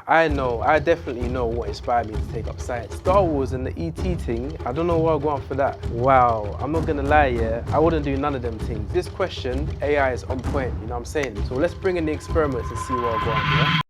I definitely know what inspired me to take up science. Star Wars and the ET thing, I don't know where I'll go on for that. Wow, I'm not gonna lie, yeah, I wouldn't do none of them things. This question, AI is on point, you know what I'm saying? So let's bring in the experiments and see where I'll go on, yeah?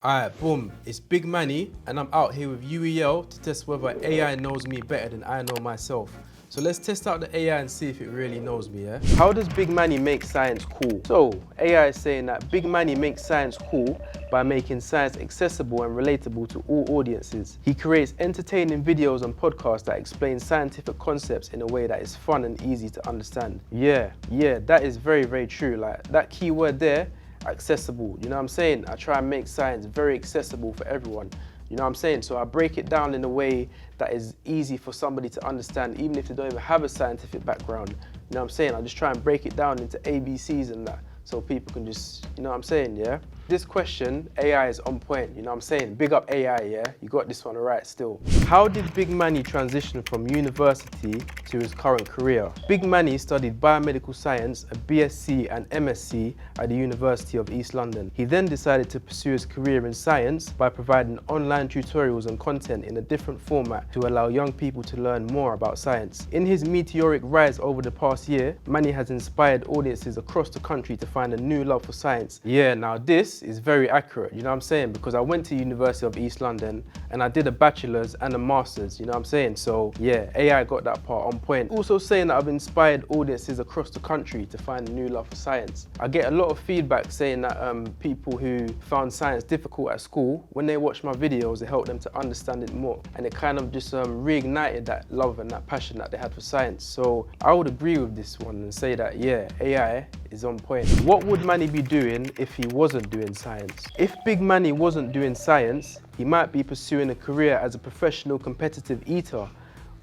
Alright, boom, it's Big Manny, and I'm out here with UEL to test whether AI knows me better than I know myself. So let's test out the AI and see if it really knows me, yeah? How does Big Manny make science cool? So, AI is saying that Big Manny makes science cool by making science accessible and relatable to all audiences. He creates entertaining videos and podcasts that explain scientific concepts in a way that is fun and easy to understand. Yeah, that is very, very true. Like, that key word there, accessible, you know what I'm saying? I try and make science very accessible for everyone, you know what I'm saying? So I break it down in a way that is easy for somebody to understand, even if they don't even have a scientific background, you know what I'm saying? I just try and break it down into ABCs and that, so people can just, you know what I'm saying, yeah? This question, AI is on point, you know what I'm saying? Big up AI, yeah? You got this one right still. How did Big Manny transition from university to his current career? Big Manny studied biomedical science, a BSc and MSc at the University of East London. He then decided to pursue his career in science by providing online tutorials and content in a different format to allow young people to learn more about science. In his meteoric rise over the past year, Manny has inspired audiences across the country to find a new love for science. Yeah, now this is very accurate, you know what I'm saying? Because I went to University of East London and I did a bachelor's and a master's, you know what I'm saying? So yeah, AI got that part on point. Also saying that I've inspired audiences across the country to find a new love for science. I get a lot of feedback saying that people who found science difficult at school, when they watch my videos, it helped them to understand it more. And it kind of just reignited that love and that passion that they had for science. So I would agree with this one and say that, yeah, AI is on point. What would Manny be doing if he wasn't doing science? If Big Manny wasn't doing science, he might be pursuing a career as a professional competitive eater.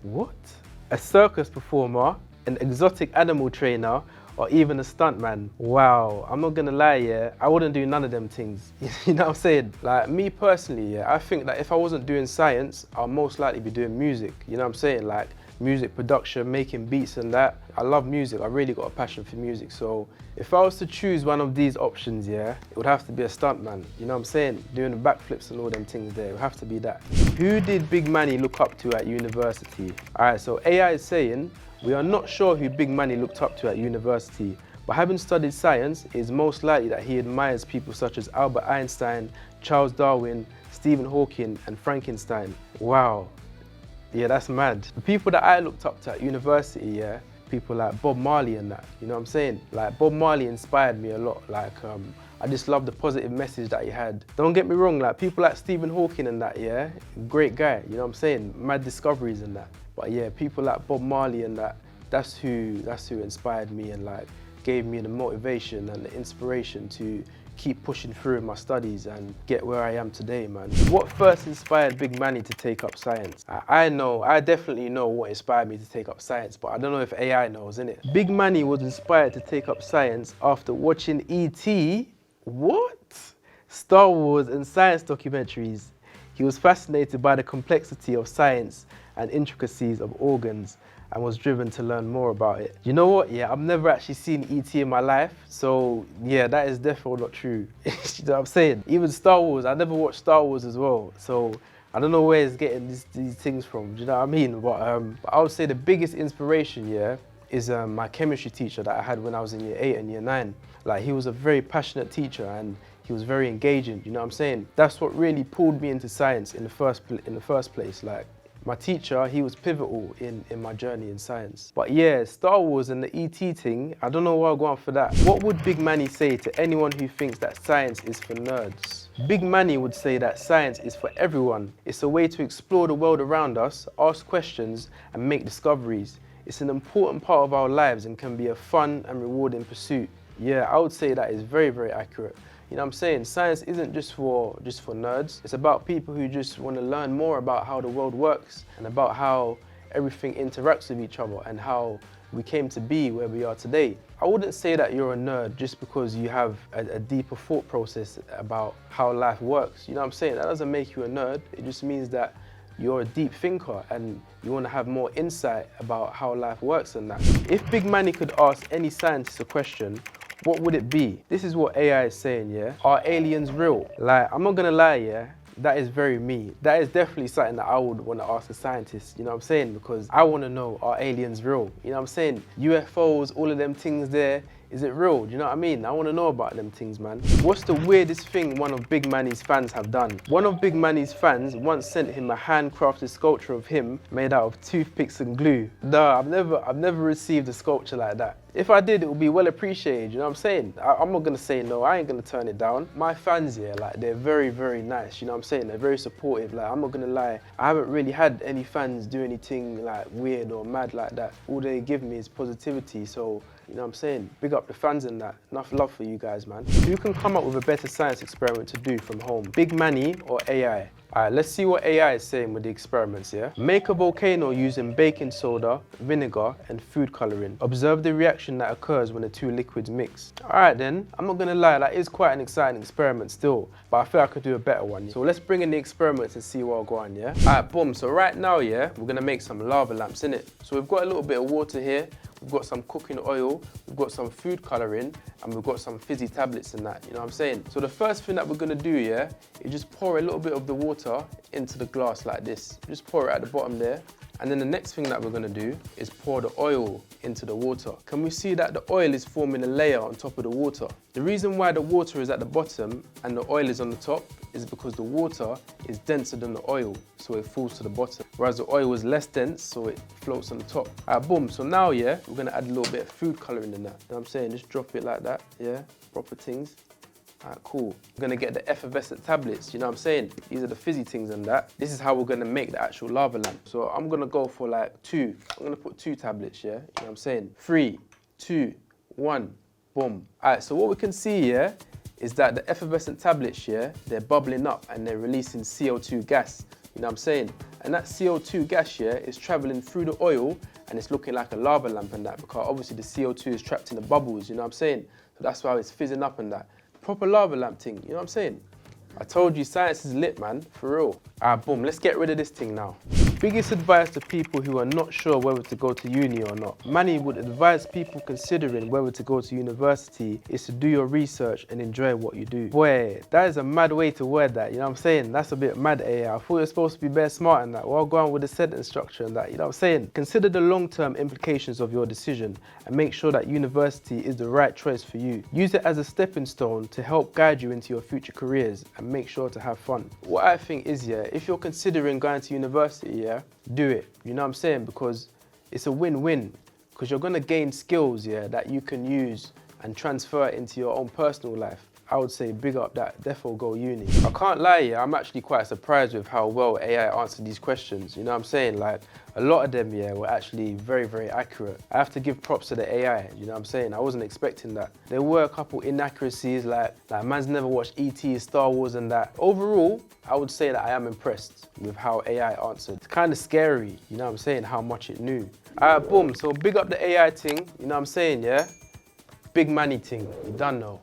What? A circus performer, an exotic animal trainer, or even a stuntman. Wow, I'm not gonna lie, yeah, I wouldn't do none of them things. You know what I'm saying? Like, me personally, yeah, I think that if I wasn't doing science, I'll most likely be doing music. You know what I'm saying? Like, music production, making beats and that. I love music, I really got a passion for music. So if I was to choose one of these options, yeah, it would have to be a stuntman. You know what I'm saying? Doing the backflips and all them things there, it would have to be that. Who did Big Manny look up to at university? All right, so AI is saying, we are not sure who Big Manny looked up to at university, but having studied science, it is most likely that he admires people such as Albert Einstein, Charles Darwin, Stephen Hawking, and Frankenstein. Wow. Yeah, that's mad. The people that I looked up to at university, yeah, people like Bob Marley and that, you know what I'm saying? Like, Bob Marley inspired me a lot. Like, I just love the positive message that he had. Don't get me wrong, like, people like Stephen Hawking and that, yeah, great guy, you know what I'm saying? Mad discoveries and that. But yeah, people like Bob Marley and that, that's who inspired me and like gave me the motivation and the inspiration to keep pushing through in my studies and get where I am today, man. What first inspired Big Manny to take up science? I definitely know what inspired me to take up science, but I don't know if AI knows, innit? Big Manny was inspired to take up science after watching E.T. What? Star Wars and science documentaries. He was fascinated by the complexity of science and intricacies of organs and was driven to learn more about it. You know what? Yeah, I've never actually seen E.T. in my life, so yeah, that is definitely not true. You know what I'm saying? Even Star Wars, I never watched Star Wars as well, so I don't know where he's getting these things from, do you know what I mean? But I would say the biggest inspiration, yeah, is my chemistry teacher that I had when I was in year 8 and year 9. Like, he was a very passionate teacher and he was very engaging, you know what I'm saying? That's what really pulled me into science in the first place. Like, my teacher, he was pivotal in my journey in science. But yeah, Star Wars and the ET thing, I don't know where I'll go on for that. What would Big Manny say to anyone who thinks that science is for nerds? Big Manny would say that science is for everyone. It's a way to explore the world around us, ask questions, and make discoveries. It's an important part of our lives and can be a fun and rewarding pursuit. Yeah, I would say that is very, very accurate. You know what I'm saying? Science isn't just for nerds. It's about people who just want to learn more about how the world works and about how everything interacts with each other and how we came to be where we are today. I wouldn't say that you're a nerd just because you have a deeper thought process about how life works. You know what I'm saying? That doesn't make you a nerd. It just means that you're a deep thinker and you want to have more insight about how life works and that. If Big Manny could ask any scientist a question, what would it be? This is what AI is saying, yeah? Are aliens real? Like, I'm not gonna lie, yeah? That is very me. That is definitely something that I would want to ask a scientist, you know what I'm saying? Because I want to know, are aliens real? You know what I'm saying? UFOs, all of them things there, is it real? Do you know what I mean? I want to know about them things, man. What's the weirdest thing one of Big Manny's fans have done? One of Big Manny's fans once sent him a handcrafted sculpture of him made out of toothpicks and glue. Nah, I've never received a sculpture like that. If I did, it would be well appreciated, you know what I'm saying? I'm not gonna say no, I ain't gonna turn it down. My fans here, like, they're very, very nice, you know what I'm saying? They're very supportive, like, I'm not gonna lie. I haven't really had any fans do anything, like, weird or mad like that. All they give me is positivity, so, you know what I'm saying? Big up the fans and that. Enough love for you guys, man. Who can come up with a better science experiment to do from home? Big Manny or AI? Alright, let's see what AI is saying with the experiments, yeah? Make a volcano using baking soda, vinegar, and food coloring. Observe the reaction that occurs when the two liquids mix. Alright then, I'm not gonna lie, that is quite an exciting experiment still, but I feel I could do a better one. So let's bring in the experiments and see what'll go on, yeah? Alright, boom, so right now, yeah, we're gonna make some lava lamps, innit? So we've got a little bit of water here, we've got some cooking oil, we've got some food coloring, and we've got some fizzy tablets and that, you know what I'm saying? So the first thing that we're gonna do, yeah, is just pour a little bit of the water into the glass like this. Just pour it at the bottom there. And then the next thing that we're gonna do is pour the oil into the water. Can we see that the oil is forming a layer on top of the water? The reason why the water is at the bottom and the oil is on the top is because the water is denser than the oil, so it falls to the bottom. Whereas the oil is less dense, so it floats on the top. Alright, boom, so now, yeah, we're gonna add a little bit of food coloring in that. You know what I'm saying? Just drop it like that, yeah, proper things. Alright, cool. We're gonna get the effervescent tablets, you know what I'm saying? These are the fizzy things and that. This is how we're gonna make the actual lava lamp. So I'm gonna go for like 2. I'm gonna put 2 tablets, yeah? You know what I'm saying? 3, 2, 1, boom. Alright, so what we can see here is that the effervescent tablets, yeah, they're bubbling up and they're releasing CO2 gas, you know what I'm saying? And that CO2 gas, yeah, is traveling through the oil and it's looking like a lava lamp and that, because obviously the CO2 is trapped in the bubbles, you know what I'm saying? So that's why it's fizzing up and that. Proper lava lamp thing, you know what I'm saying? I told you science is lit, man, for real. Alright, boom, let's get rid of this thing now. Biggest advice to people who are not sure whether to go to uni or not. Manny would advise people considering whether to go to university is to do your research and enjoy what you do. Boy, that is a mad way to word that, you know what I'm saying? That's a bit mad, AI. I thought you're supposed to be bare smart and that. Well, go on with the sentence structure and that, you know what I'm saying? Consider the long-term implications of your decision and make sure that university is the right choice for you. Use it as a stepping stone to help guide you into your future careers and make sure to have fun. What I think is, yeah, if you're considering going to university, yeah, do it, you know what I'm saying? Because it's a win-win, because you're going to gain skills, yeah, that you can use and transfer into your own personal life. I would say big up that, defo go uni. I can't lie, yeah, I'm actually quite surprised with how well AI answered these questions, you know what I'm saying? Like, a lot of them, yeah, were actually very, very accurate. I have to give props to the AI, you know what I'm saying? I wasn't expecting that. There were a couple inaccuracies, like man's never watched E.T., Star Wars and that. Overall, I would say that I am impressed with how AI answered. It's kind of scary, you know what I'm saying, how much it knew. Alright, boom, so big up the AI thing, you know what I'm saying, yeah? Big Manny thing, you done know.